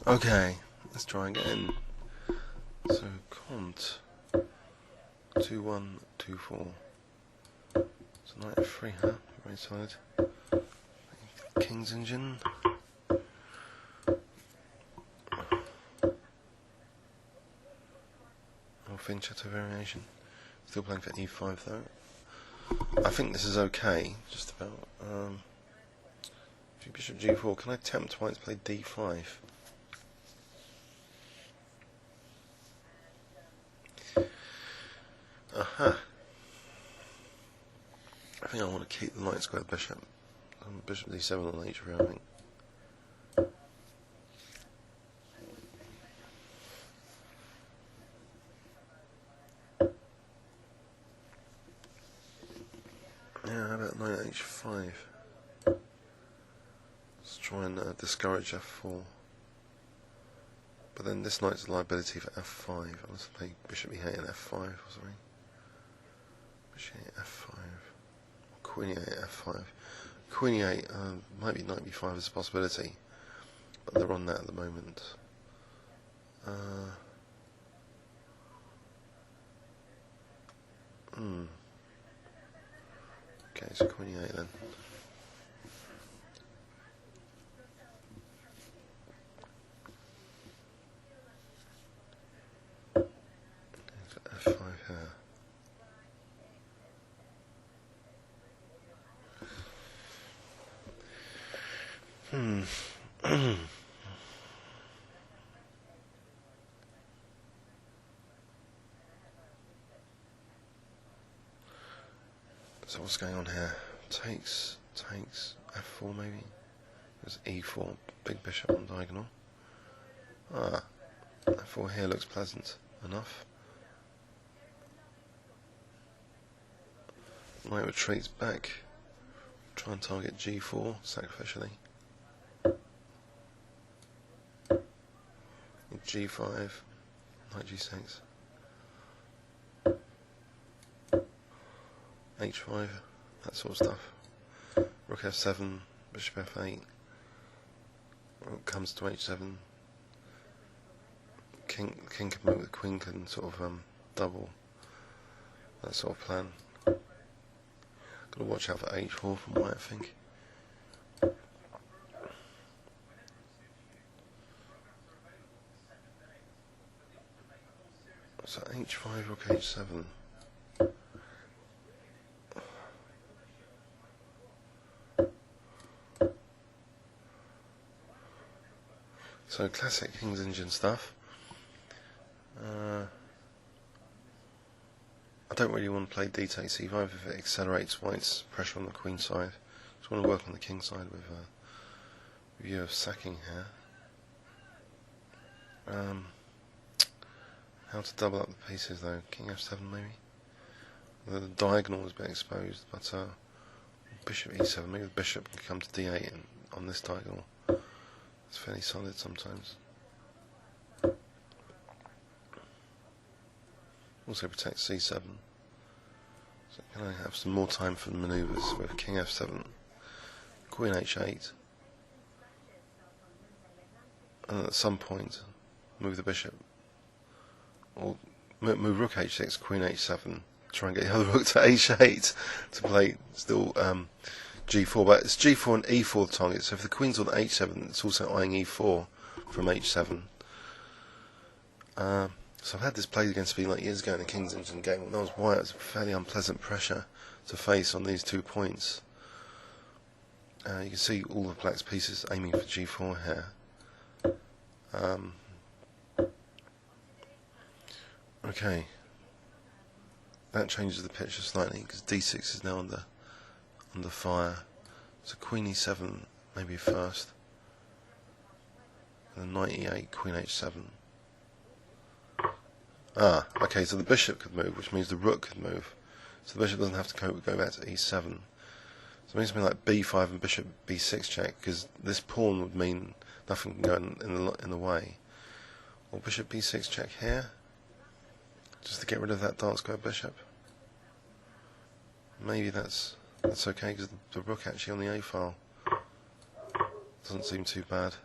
Okay, let's try again. So KONT 2124. So knight f3, huh? Very solid. King's engine. Or fianchetto variation. Still playing for e5 though. I think this is okay, just about. Bishop g4. Can I tempt white to play d5? Aha. I think I want to keep the knight square bishop. Bishop d7 on h3, I think. Yeah, how about knight h5? Let's try and discourage f4. But then this knight's a liability for f5. Let's play bishop e8 and f5 or something. Bishop e8, f5. Queen e8, f5. Queen e8 might be knight b5 as a possibility, but they're on that at the moment. Okay, so Queen e8 then. So f5 here. So what's going on here? Takes, f4 maybe? There's e4, big bishop on diagonal. Ah, f4 here looks pleasant enough. Knight retreats back. Try and target g4 sacrificially. g5, knight g6. h5, that sort of stuff. Rook f7, bishop f8. Rook comes to h7. King can move, the queen can sort of double. That sort of plan. Got to watch out for h4 from white, I think. So h5, rook h7. So classic King's engine stuff. I don't really want to play d takes e5 if it accelerates white's pressure on the queen side. Just want to work on the king side with a view of sacking here. How to double up the pieces though? King f7 maybe? The diagonal is a bit exposed, but bishop e7, maybe the bishop can come to d8 on this diagonal. It's fairly solid sometimes. Also protects c7. So can I have some more time for the manoeuvres with king f7, queen h8, and at some point move the bishop, or move rook h6, queen h7, try and get the other rook to h8 to play still g4, but it's g4 and e4 the target, so if the queen's on h7 it's also eyeing e4 from h7. So I've had this played against me like years ago in the King's Engine game. When I was white, it was a fairly unpleasant pressure to face on these 2 points. You can see all the black's pieces aiming for g4 here. Okay, that changes the picture slightly because d6 is now under fire. So queen e7 maybe first, and then knight e8, queen h7. Ah, okay, so the bishop could move, which means the rook could move. So the bishop doesn't have to go back to e7. So it means something like b5 and bishop b6 check, because this pawn would mean nothing can go in the way. Or bishop b6 check here, just to get rid of that dark square bishop. Maybe that's okay, because the rook actually on the a file doesn't seem too bad.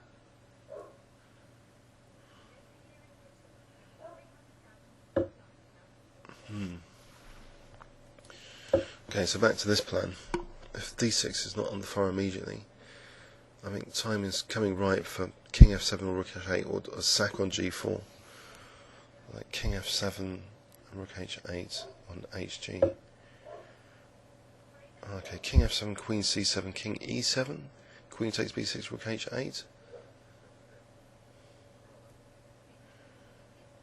Okay, so back to this plan. If d6 is not on the fire immediately, I think time is coming right for King f7 or Rook h8 or a sack on g4. Like King f7 and Rook h8 on hg. Okay, King f7, Queen c7, King e7, Queen takes b6, Rook h8.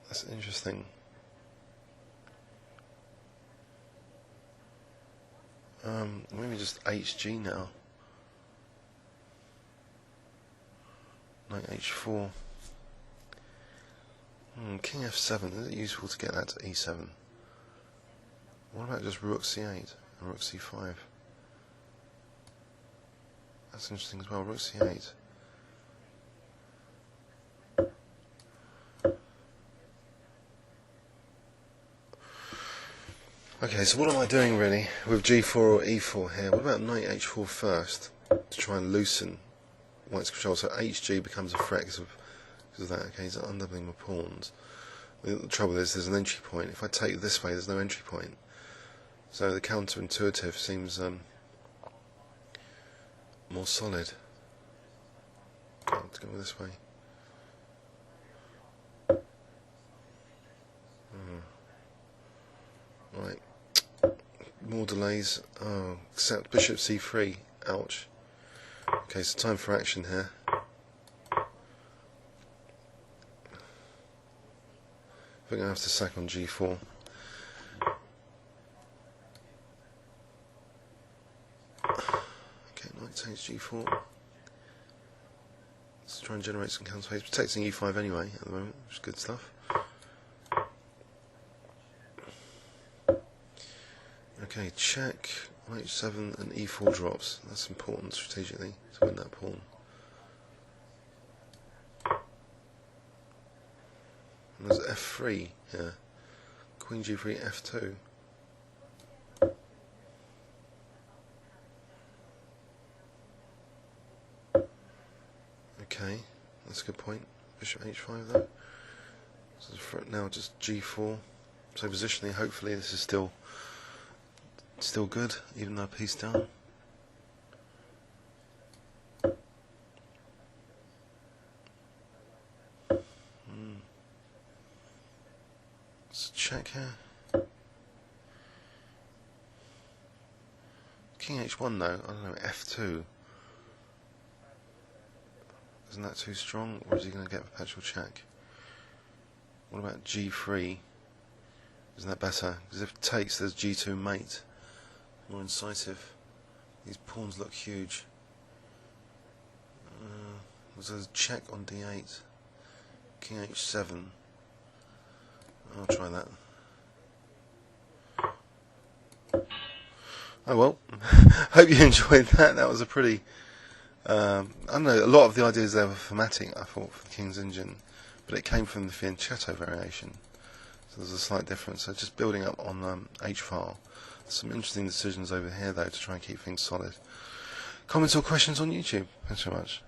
That's interesting. Maybe just hg now. Knight h4. King f7, is it useful to get that to e7? What about just Rook c8 and Rook c5? That's interesting as well, Rook c8. Okay, so what am I doing really with g4 or e4 here? What about knight h4 first to try and loosen white's control? So hg becomes a threat because of that. Okay, he's undoubling my pawns. The trouble is there's an entry point. If I take this way, there's no entry point. So the counterintuitive seems more solid. Okay, let's go this way. Right. More delays. Oh, except bishop c3. Ouch. Okay, so time for action here. I think I have to sack on g4. Okay, knight takes g4. Let's try and generate some counter space. Protecting e5 anyway at the moment, which is good stuff. Okay, check, h7 and e4 drops. That's important strategically to win that pawn. And there's f3 here. Queen g3, f2. Okay, that's a good point. Bishop h5 though. So now just g4. So positionally, hopefully this is still good, even though piece down. Let's check here. King h1 though, I don't know, f2. Isn't that too strong, or is he going to get perpetual check? What about g3? Isn't that better? Because if it takes, there's g2 mate. More incisive. These pawns look huge. There's a check on d8. King h7. I'll try that. Oh well. Hope you enjoyed that. That was a pretty... I don't know, a lot of the ideas there were formatting, I thought, for the King's Engine. But it came from the fianchetto variation. So there's a slight difference. So just building up on h-file. Some interesting decisions over here though to try and keep things solid. Comments or questions on YouTube? Thanks so much.